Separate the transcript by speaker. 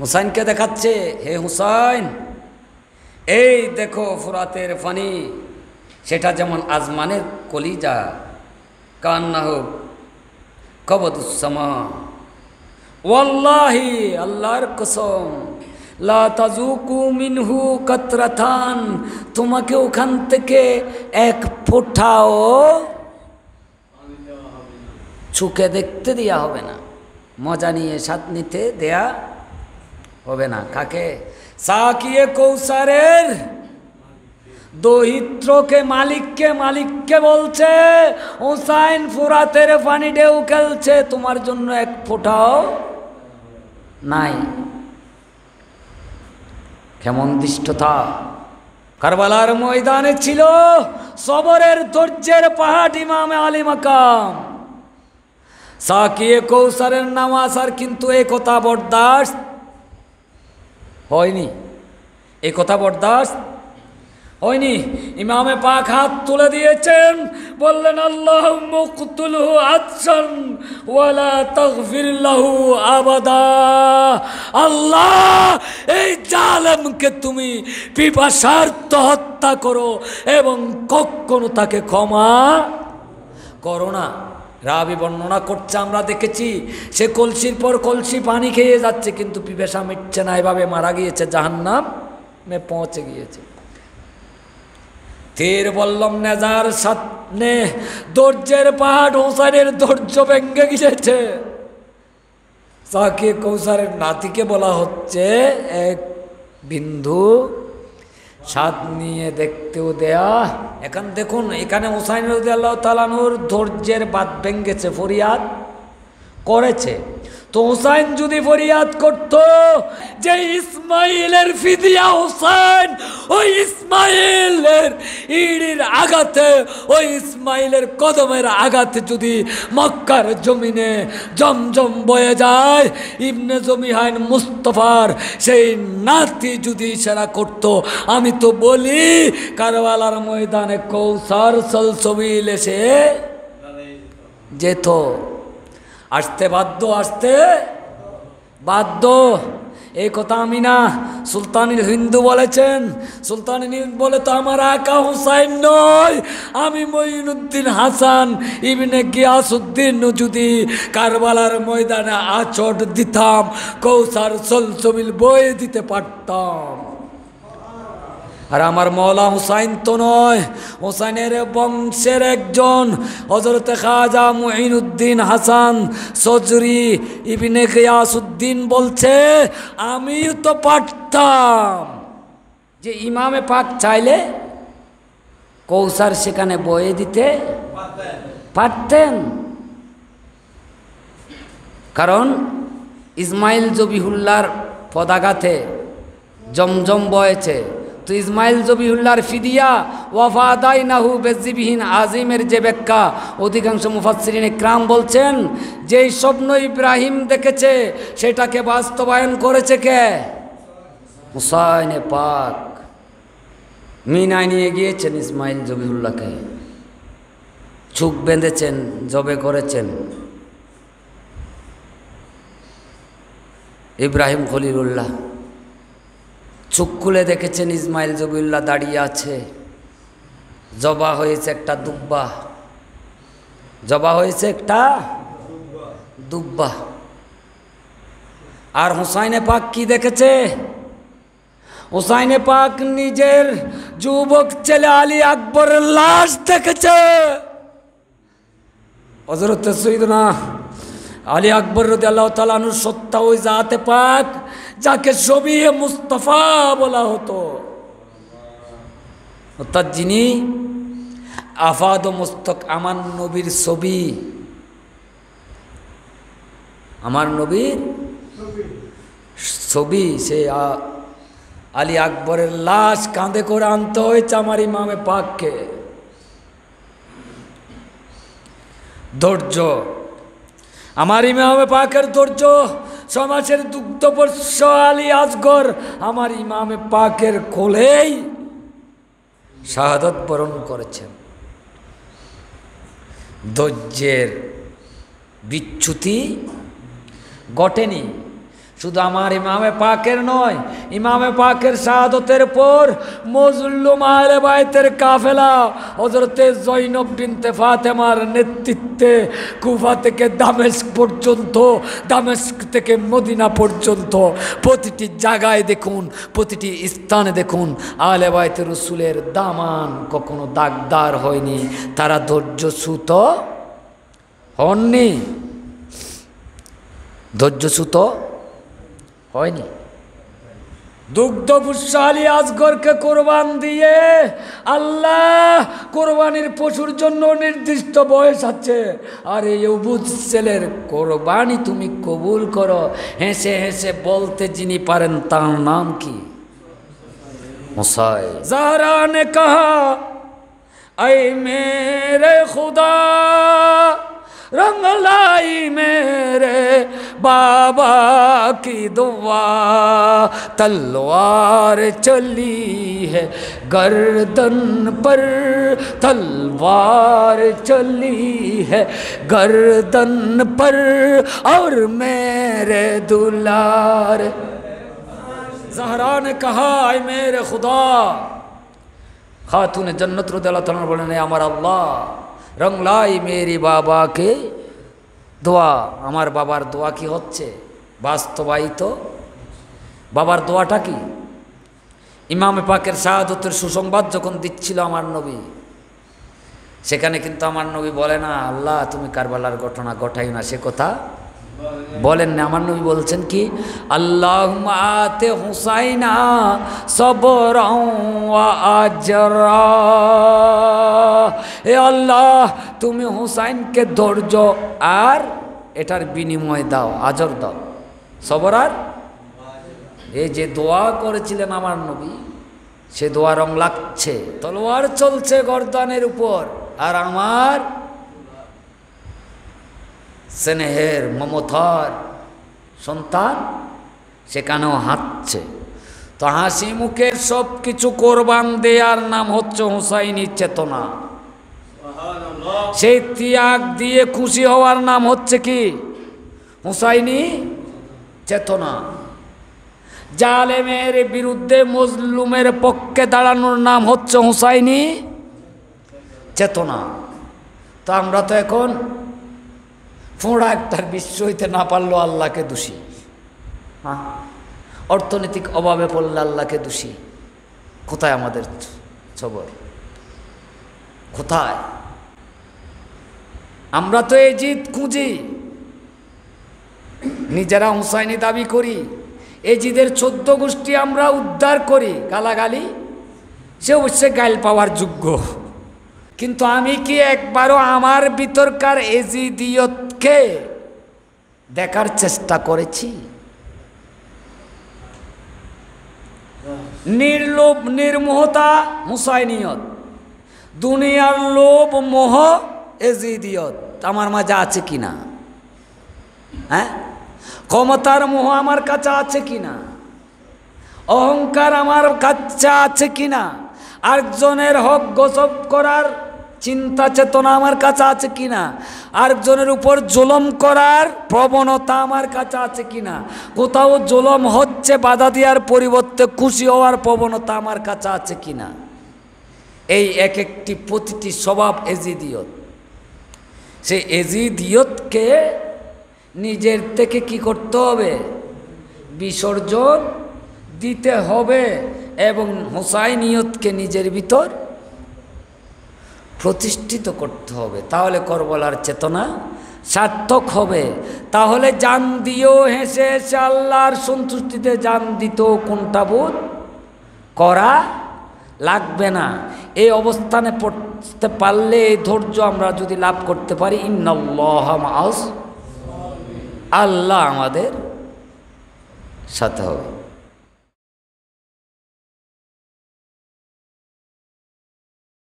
Speaker 1: হুসাইনকে দেখাচ্ছে, হে হুসাইন, এই দেখো ফুরাতের পানি, সেটা যেমন আজমানের কলিজা, কান্নাহ কবদুসসামা, ওয়াল্লাহি আল্লাহর কসম, লা তাজুকু মিনহু কাতরাতান, তোমাকে ওখান থেকে এক ফোঁটাও চুকে দেখতে দেয়া হবে না, মজা নিয়ে স্বাদ নিতে দেয়া হবে না। কাকে? সাকিয়ে কৌসারের দহিত্রকে, মালিককে বলছে, হুসাইন ফুরাতের পানি ঢেউ খেলছে, তোমার জন্য এক ফোঁটাও নাই। কেমন দৃষ্টতা! কারবালার ময়দানে ছিল সবরের ধৈর্যের পাহাড় ইমামে আলী মাকাম। সাকিয়ে কৌসারের নামাজ, আর কিন্তু এই কথা বরদাস্ত হয়নি, এই কথা বরদাস্ত হয়নি। ইমামে পাক হাত তুলে দিয়েছেন, বললেন, আল্লাহুম্মা কতুলহু আতশান ওয়ালা তাগফির লাহু আবাদা। আল্লাহ, এই জালেমকে তুমি পিপাসার্ত হত্যা করো এবং কখনো তাকে ক্ষমা করো না। রাবি বর্ণনা করছে, আমরা দেখেছি সে কলসির পর কলসি পানি খেয়ে যাচ্ছে, কিন্তু পিপাসা মিটছে না, এভাবে মারা গিয়েছে, জাহান্নামে পৌঁছে গিয়েছে। তীর বল্লম নেজার সামনে ধৈর্যের পাহাড় হুসাইনের ধৈর্য ভেঙে গিয়েছে। সাকিয়ে কৌসারের নাতিকে বলা হচ্ছে এক বিন্দু স্বাদ নিয়ে দেখতেও দেয়া। এখন দেখুন, এখানে হুসাইন রাদিয়াল্লাহু তাআলা আনহুর ধৈর্যের বাঁধ ভেঙেছে, ফরিয়াদ করেছে। তো হুসাইন যদি ফরিয়াদ করত যে ইসমাইলের ফিদিয়া হুসাইন, ওই ইসমাইলের ইড়ির আঘাতে, ওই ইসমাইলের কদমের আঘাতে যদি মক্কার জমিনে জমজম বয়ে যায়, ইবনে জমিহান মুস্তফার সেই নাতি যদি ইশারা করত, আমি তো বলি কারবালার ময়দানে কৌসার সলসবিল এসে যেত। আসতে বাধ্য। এই কথা আমি না, সুলতানুল হিন্দু বলেছেন। সুলতানুল হিন্দ বলে তো আমার আকা হুসাইন নয়, আমি মঈনুদ্দিন হাসান ইবনে গিয়াসউদ্দিন যদি কারবালার ময়দানে আচট দিতাম, কৌসার সলসবিল বয়ে দিতে পারতাম। আর আমার মওলা হুসাইন তো নয়, হুসাইনের বংশের একজন হযরতে খাজা মুঈনুদ্দিন হাসান সজরি ইবনে গিয়াসউদ্দিন বলছে, আমিও তো পারতাম, যে ইমামে পাক চাইলে কৌসার সেখানে বয়ে দিতে পারতেন। কারণ ইসমাইল জবিহুল্লাহর পদাঘাতে জমজম বয়েছে। তো ইসমাইল জবিহুল্লাহর ফিদিয়া ওয়াফাদাইনাহু বেজিবিহীন আজিমের যে ব্যাখ্যা, অধিকাংশ মুফাসসিরিন ইকরাম বলছেন, যেই স্বপ্ন ইব্রাহিম দেখেছে সেটাকে বাস্তবায়ন করেছে কে? হুসাইনে পাক। মিনায় নিয়ে গিয়েছেন ইসমাইল জবিহুল্লাহকে, চুপ বেঁধেছেন, জবে করেছেন। ইব্রাহিম খলিলুল্লাহ চোখ খুলে দেখেছেন ইসমাইল জবিউল্লাহ দাঁড়িয়ে আছে, জবা হয়েছে একটা দুব্বা, জবা হয়েছে একটা দুব্বা। আর হুসাইনে পাক কি দেখেছে? হুসাইনে পাক নিজের যুবক ছেলে আলী আকবরের লাশ দেখেছে। হযরত সৈয়দনা আলী আকবর রাদিয়াল্লাহু তাআলা আনহুর সত্তা ওই জাতে পাক যাকে শবিয়ে মুস্তাফা বলা হতো, অর্থাৎ যিনি আফাদ মুস্তক, আমার নবীর ছবি, আমার নবীর ছবি, সে আলী আকবরের লাশ কাঁধে করে আনতে হয়েছে আমার ইমামে পাককে। ধৈর্য, আমার ইমামে পাকের ধৈর্য, সমাজের দুগ্ধবর্ষ আলী আসগর আমার ইমামে পাকের কোলেই শাহাদত বরণ করেছেন। ধৈর্যের বিচ্যুতি ঘটেনি। শুধু আমার ইমামে পাকের নয়, ইমামে পাকের শাহাদতের পর মজলুম আহলে বাইতের কাফেলা হযরতে জয়নব বিনতে ফাতেমার নেতৃত্বে কুফা থেকে দামেস্ক পর্যন্ত, দামেস্ক থেকে মদিনা পর্যন্ত প্রতিটি জায়গায় দেখুন, প্রতিটি স্থানে দেখুন, আহলে বাইতে রাসূলের দামান কখনো দাগদার হয়নি। তারা ধৈর্যচ্যুত হননি, ধৈর্যচ্যুত হয়নি। দুগ্ধপুষ্যশালী আজগরকে কোরবান দিয়ে, আল্লাহ কোরবানির পশুর জন্য নির্দিষ্ট বয়স আছে, আর এই অবুঝ ছেলের কোরবানি তুমি কবুল করো। হেসে হেসে বলতে যিনি পারেন তার নাম কি? মুসাই। জাহরা নে কাহা ऐ मेरे खुदा रंग लाई मेरे बाबा की दुआ, तलवार चली है गर्दन पर, तलवार चली है गर्दन पर, और मेरे दुलार। ज़हरा ने कहा ऐ मेरे खुदा, खातून जन्नत রাদিয়াল্লাহু তাআলা বলেন, আমার আল্লাহ রংলাই মেরি বাবাকে দোয়া, আমার বাবার দোয়া কি হচ্ছে বাস্তবায়িত? বাবার দোয়াটা কি? ইমামে পাকের শাহাদতের সুসংবাদ যখন দিচ্ছিল আমার নবী, সেখানে কিন্তু আমার নবী বলে না আল্লাহ তুমি কারবালার ঘটনা ঘটাই না, সে কথা বলেন না। আমার নবী বলছেন কি? আল্লাহুম্মা আতে হুসাইনা সবরাও ওয়া আজরা, এ আল্লাহ তুমি হুসাইনকে ধৈর্য আর এটার বিনিময় দাও, আজর দাও, সবর আর। এই যে দোয়া করেছিলেন আমার নবী, সে দোয়া রং লাগছে, তলোয়ার চলছে গর্দানের উপর, আর আমার স্নেহের মমতার সন্তান সেখানেও হাঁটছে। তো হাসি মুখের সব কিছু কোরবান দেওয়ার নাম হচ্ছে হুসাইনি চেতনা। সেই ত্যাগ দিয়ে খুশি হওয়ার নাম হচ্ছে কি? হুসাইনি চেতনা। জালেমের বিরুদ্ধে মজলুমের পক্ষে দাঁড়ানোর নাম হচ্ছে হুসাইনি চেতনা। তো আমরা তো এখন ফোঁড়া একটার বিশ্ব হইতে না পারলেও আল্লাহকে দোষী, হ্যাঁ, অর্থনৈতিক অভাবে পড়লে আল্লাহকে দোষী। কোথায় আমাদের সবর? কোথায়? আমরা তো এই জিদ খুঁজি, নিজেরা হুসাইনি দাবি করি, এই জিদের 14 গোষ্ঠী আমরা উদ্ধার করি, গালাগালি, সে অবশ্যই গাইল পাওয়ার যোগ্য। কিন্তু আমি কি একবারও আমার ভিতরকার এজিদিয়তকে দেখার চেষ্টা করেছি? নির্লোভ নির্মোহতা হুসাইনিয়ত, দুনিয়ার লোভ মোহ এজিদিয়ত আমার মাঝে আছে কিনা? হ্যাঁ, ক্ষমতার মোহ আমার কাছে আছে কিনা? অহংকার আমার কাছে আছে কিনা? আরেকজনের হক গসব করার চিন্তা চেতনা আমার কাছে আছে কিনা? আরেকজনের উপর জুলুম করার প্রবণতা আমার কাছে আছে কিনা? কোথাও জুলুম হচ্ছে, বাধা দেওয়ার পরিবর্তে খুশি হওয়ার প্রবণতা আমার কাছে আছে কিনা? এই এক একটি প্রতিটি স্বভাব এজিদিয়ত। সেই এজিদিয়তকে নিজের থেকে কি করতে হবে? বিসর্জন দিতে হবে এবং হুসাইনিয়তকে নিজের ভিতর প্রতিষ্ঠিত করতে হবে। তাহলে করবলার চেতনা সার্থক হবে। তাহলে জান দিয়েও হেসে হেসে আল্লাহর সন্তুষ্টিতে জান দিতেও কোনটা বোধ করা লাগবে না। এই অবস্থানে পড়তে পারলে, এই ধৈর্য আমরা যদি লাভ করতে পারি, ইন্নাল্লাহা মাআস, আল্লাহ আমাদের সাথে হবে।